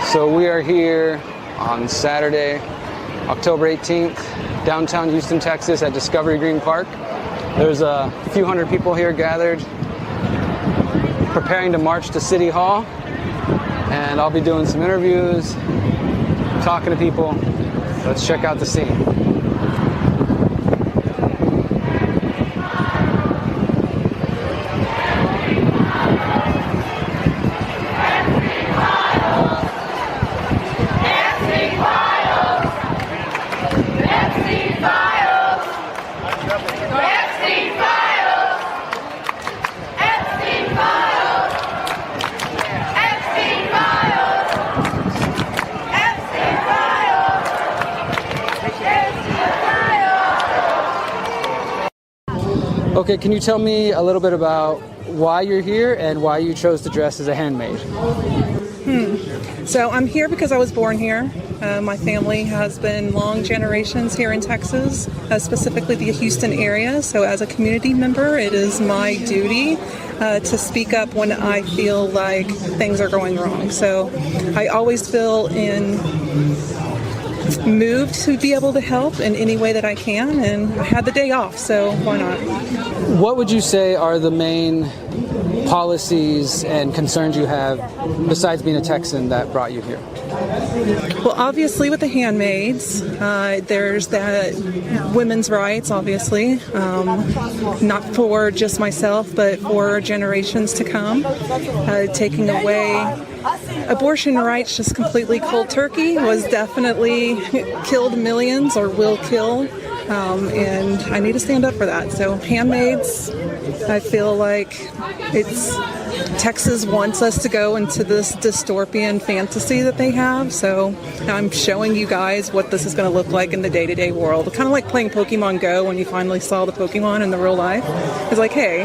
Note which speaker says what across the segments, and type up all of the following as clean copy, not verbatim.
Speaker 1: So we are here on Saturday, October 18th, downtown Houston, Texas at Discovery Green Park. There's a few hundred people here gathered, preparing to march to City Hall. And I'll be doing some interviews, talking to people. Let's check out the scene. Okay, can you tell me a little bit about why you're here and why you chose to dress as a handmaid?
Speaker 2: So I'm here because I was born here. My family has been long generations here in Texas, specifically the Houston area. So as a community member, it is my duty to speak up when I feel like things are going wrong. So I always feel moved to be able to help in any way that I can, and I had the day off, so why not?
Speaker 1: What would you say are the main policies and concerns you have, besides being a Texan, that brought you here?
Speaker 2: Well, obviously with the handmaids, there's that women's rights, obviously, not for just myself, but for generations to come. Taking away abortion rights just completely cold turkey was definitely killed millions or will kill. And I need to stand up for that. So handmaids, I feel like Texas wants us to go into this dystopian fantasy that they have. So I'm showing you guys what this is going to look like in the day-to-day world. Kind of like playing Pokemon Go when you finally saw the Pokemon in the real life. It's like, hey,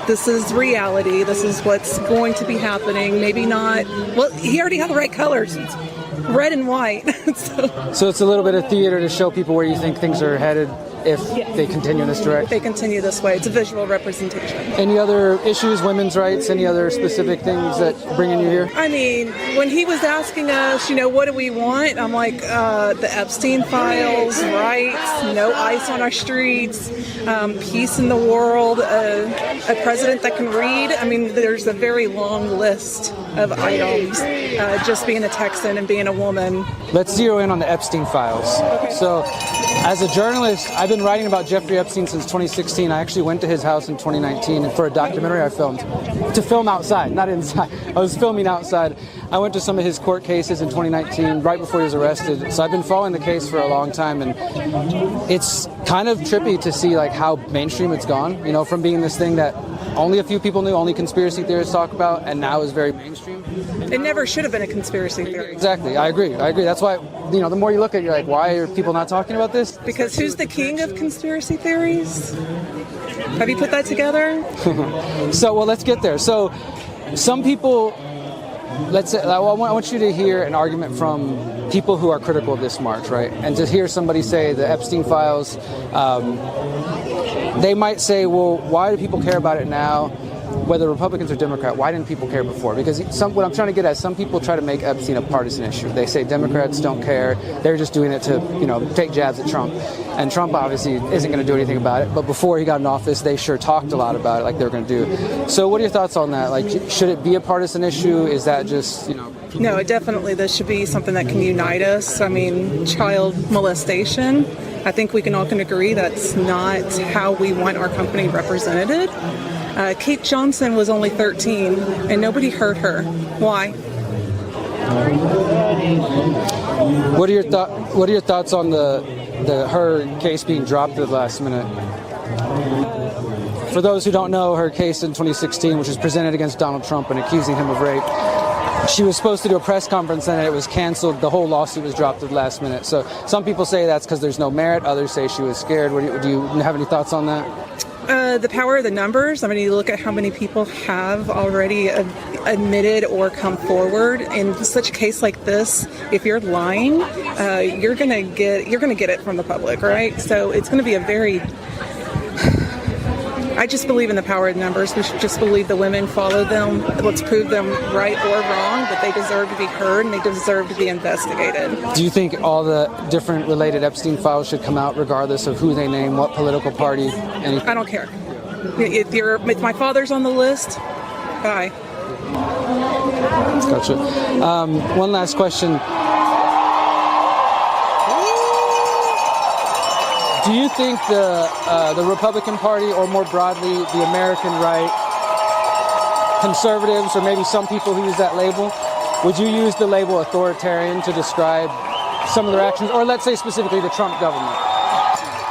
Speaker 2: this is reality. This is what's going to be happening. Maybe not. Well, he already had the right colors. It's red and white.
Speaker 1: So it's a little bit of theater to show people where you think things are headed if they continue in this direction?
Speaker 2: If they continue this way. It's a visual representation.
Speaker 1: Any other issues, women's rights, any other specific things that bringing you here?
Speaker 2: I mean, when he was asking us, what do we want? I'm like, the Epstein files, rights, no ice on our streets, peace in the world, a president that can read. I mean, there's a very long list of items, just being a Texan and being a woman.
Speaker 1: Let's zero in on the Epstein files.
Speaker 2: Okay.
Speaker 1: So, as a journalist, I've been writing about Jeffrey Epstein since 2016. I actually went to his house in 2019 for a documentary I filmed. To film outside, not inside. I was filming outside. I went to some of his court cases in 2019, right before he was arrested. So I've been following the case for a long time, and it's kind of trippy to see like how mainstream it's gone. From being this thing that only a few people knew, only conspiracy theorists talk about, and now is very mainstream.
Speaker 2: It never should have been a conspiracy theory.
Speaker 1: Exactly. I agree. That's why, the more you look at it, you're like, why are people not talking about this?
Speaker 2: Because who's the king of conspiracy theories? Have you put that together?
Speaker 1: So, let's get there. So, some people, let's say, I want you to hear an argument from people who are critical of this march, right? And to hear somebody say the Epstein files, they might say, well, why do people care about it now? Whether Republicans or Democrat, why didn't people care before? Because what I'm trying to get at, some people try to make Epstein a partisan issue. They say Democrats don't care. They're just doing it to, take jabs at Trump. And Trump obviously isn't going to do anything about it. But before he got in office, they sure talked a lot about it like they were going to do. So what are your thoughts on that? Like, should it be a partisan issue? Is that just,
Speaker 2: No, definitely. This should be something that can unite us. I mean, child molestation, I think we can all agree that's not how we want our company represented. Kate Johnson was only 13, and nobody hurt her. Why?
Speaker 1: What are your thoughts on her case being dropped at the last minute? For those who don't know, her case in 2016, which was presented against Donald Trump and accusing him of rape, she was supposed to do a press conference and it was canceled. The whole lawsuit was dropped at the last minute. So some people say that's because there's no merit. Others say she was scared. Do you have any thoughts on that?
Speaker 2: The power of the numbers. I mean, you look at how many people have already admitted or come forward. In such a case like this, if you're lying, you're gonna get it from the public, right? So it's going to be a very I just believe in the power of numbers. We should just believe the women, follow them. Let's prove them right or wrong, but they deserve to be heard and they deserve to be investigated.
Speaker 1: Do you think all the different related Epstein files should come out regardless of who they name, what political party, anything?
Speaker 2: I don't care. If my father's on the list, bye.
Speaker 1: Gotcha. One last question. Do you think the Republican Party, or more broadly the American right, conservatives, or maybe some people who use that label, would you use the label authoritarian to describe some of their actions, or let's say specifically the Trump government?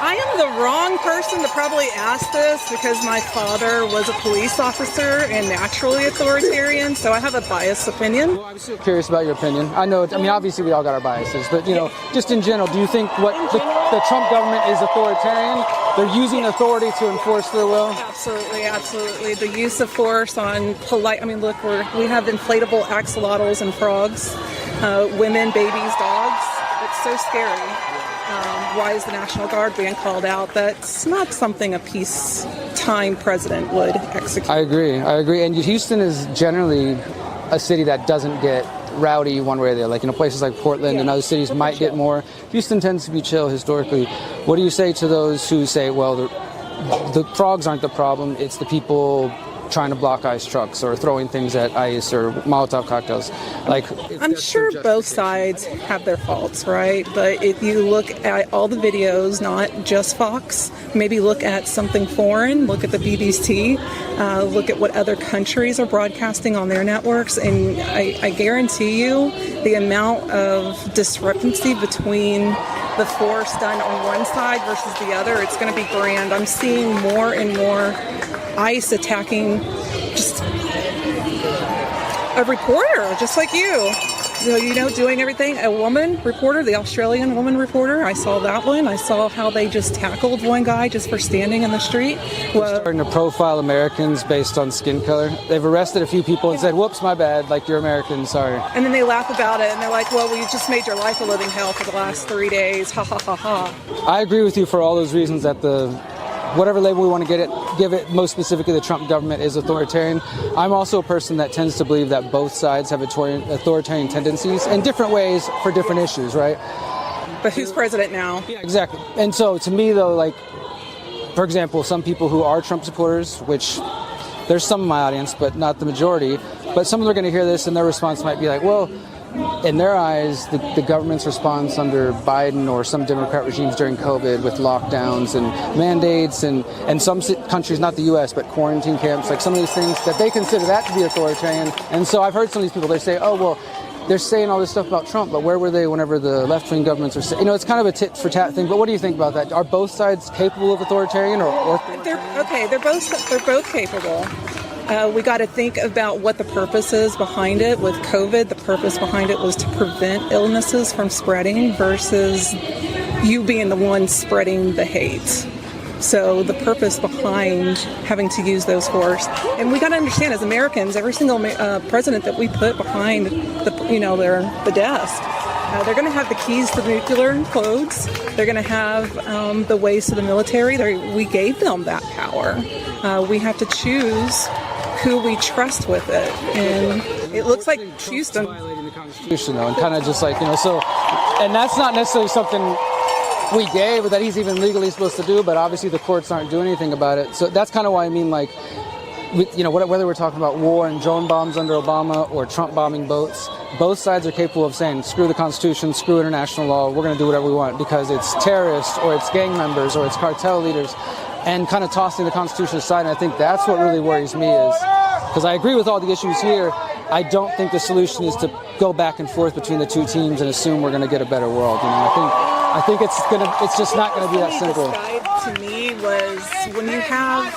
Speaker 2: I am the wrong person to probably ask this because my father was a police officer and naturally authoritarian, so I have a biased opinion.
Speaker 1: Well, I'm still curious about your opinion. I know, obviously we all got our biases, but, just in general, do you think the Trump government is authoritarian? They're using authority to enforce their will?
Speaker 2: Absolutely, absolutely. The use of force on look, we have inflatable axolotls and frogs, women, babies, dogs. It's so scary. Why is the National Guard being called out? That's not something a peacetime president would execute.
Speaker 1: I agree. And Houston is generally a city that doesn't get rowdy one way or the other. Places like Portland and other cities might get more. Houston tends to be chill historically. What do you say to those who say, well, the frogs aren't the problem, it's the people trying to block ICE trucks or throwing things at ICE or Molotov cocktails?
Speaker 2: I'm sure both sides have their faults, right? But if you look at all the videos, not just Fox, maybe look at something foreign, look at the BBC, look at what other countries are broadcasting on their networks, and I guarantee you the amount of discrepancy between the force done on one side versus the other, it's going to be grand. I'm seeing more and more ICE attacking just a reporter, just like you, doing everything. A woman reporter, the Australian woman reporter, I saw that one. I saw how they just tackled one guy just for standing in the street.
Speaker 1: They're starting to profile Americans based on skin color. They've arrested a few people and said, whoops, my bad, you're American, sorry.
Speaker 2: And then they laugh about it and they're like, well, we just made your life a living hell for the last 3 days, ha ha ha ha.
Speaker 1: I agree with you for all those reasons that whatever label we want to give it, most specifically the Trump government is authoritarian. I'm also a person that tends to believe that both sides have authoritarian tendencies in different ways for different issues, right?
Speaker 2: But who's president now?
Speaker 1: Yeah, exactly. And so to me, though, for example, some people who are Trump supporters, which there's some in my audience, but not the majority, but some of them are going to hear this and their response might be like, well, in their eyes, the government's response under Biden or some Democrat regimes during COVID with lockdowns and mandates and some countries, not the U.S., but quarantine camps, some of these things, that they consider that to be authoritarian. And so I've heard some of these people, they say, oh, well, they're saying all this stuff about Trump, but where were they whenever the left-wing governments are saying, it's kind of a tit-for-tat thing, but what do you think about that? Are both sides capable of authoritarian or
Speaker 2: They're both capable. We got to think about what the purpose is behind it. With COVID, the purpose behind it was to prevent illnesses from spreading versus you being the one spreading the hate. So the purpose behind having to use those force, and we got to understand as Americans, every single president that we put behind the desk, they're going to have the keys to the nuclear codes. They're going to have the ways to the military. We gave them that power. We have to choose who we trust with it, and it looks like Houston
Speaker 1: violating the Constitution, though, and kind of just so, and that's not necessarily something we gave or that he's even legally supposed to do, but obviously the courts aren't doing anything about it. So that's kind of why I mean, whether we're talking about war and drone bombs under Obama or Trump bombing boats, both sides are capable of saying, screw the Constitution, screw international law, we're going to do whatever we want because it's terrorists or it's gang members or it's cartel leaders, and kind of tossing the Constitution aside. And I think that's what really worries me is, because I agree with all the issues here, I don't think the solution is to go back and forth between the two teams and assume we're going to get a better world. I think it's just not going to be that simple.
Speaker 2: To me was when you have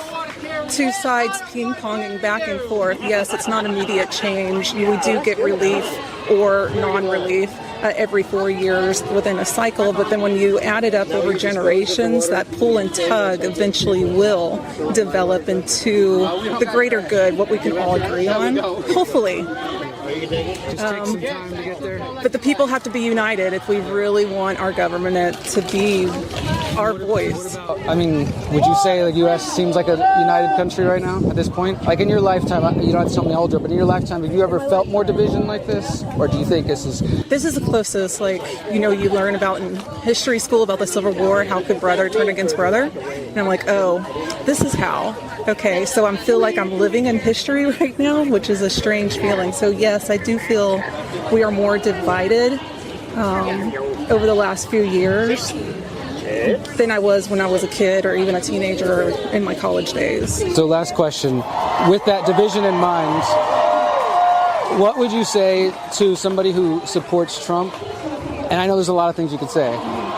Speaker 2: two sides ping-ponging back and forth, yes, it's not immediate change. We do get relief or non-relief every 4 years within a cycle, but then when you add it up over generations, that pull and tug eventually will develop into the greater good, what we can all agree on, hopefully. But the people have to be united if we really want our government to be our voice.
Speaker 1: I mean, would you say the U.S. seems like a united country right now at this point? Like in your lifetime, you don't have to tell me older, but in your lifetime, have you ever felt more division like this? Or do you think this is...
Speaker 2: This is the closest, like, you know, you learn about in history school about the Civil War, how could brother turn against brother? And I'm like, oh, this is how. Okay, so I feel like I'm living in history right now, which is a strange feeling. So yes, I do feel we are more divided over the last few years than I was when I was a kid or even a teenager or in my college days.
Speaker 1: So last question, with that division in mind, what would you say to somebody who supports Trump? And I know there's a lot of things you could say,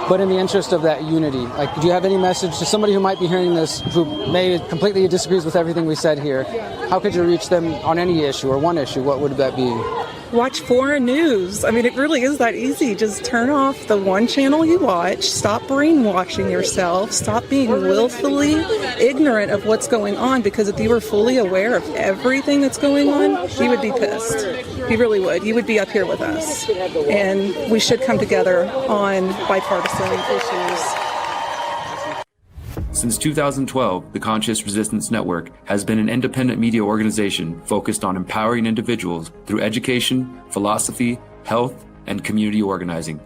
Speaker 1: but in the interest of that unity, like, do you have any message to somebody who might be hearing this, who maybe completely disagrees with everything we said here? How could you reach them on any issue or one issue? What would that be?
Speaker 2: Watch foreign news. I mean, it really is that easy. Just turn off the one channel you watch. Stop brainwashing yourself. Stop being willfully ignorant of what's going on, because if you were fully aware of everything that's going on, you would be pissed. You really would. You would be up here with us. And we should come together on bipartisan issues.
Speaker 3: Since 2012, the Conscious Resistance Network has been an independent media organization focused on empowering individuals through education, philosophy, health, and community organizing.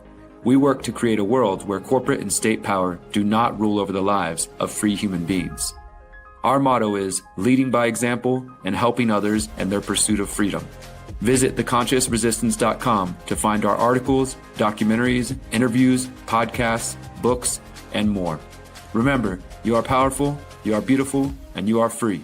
Speaker 3: We work to create a world where corporate and state power do not rule over the lives of free human beings. Our motto is leading by example and helping others in their pursuit of freedom. Visit theconsciousresistance.com to find our articles, documentaries, interviews, podcasts, books, and more. Remember, you are powerful, you are beautiful, and you are free.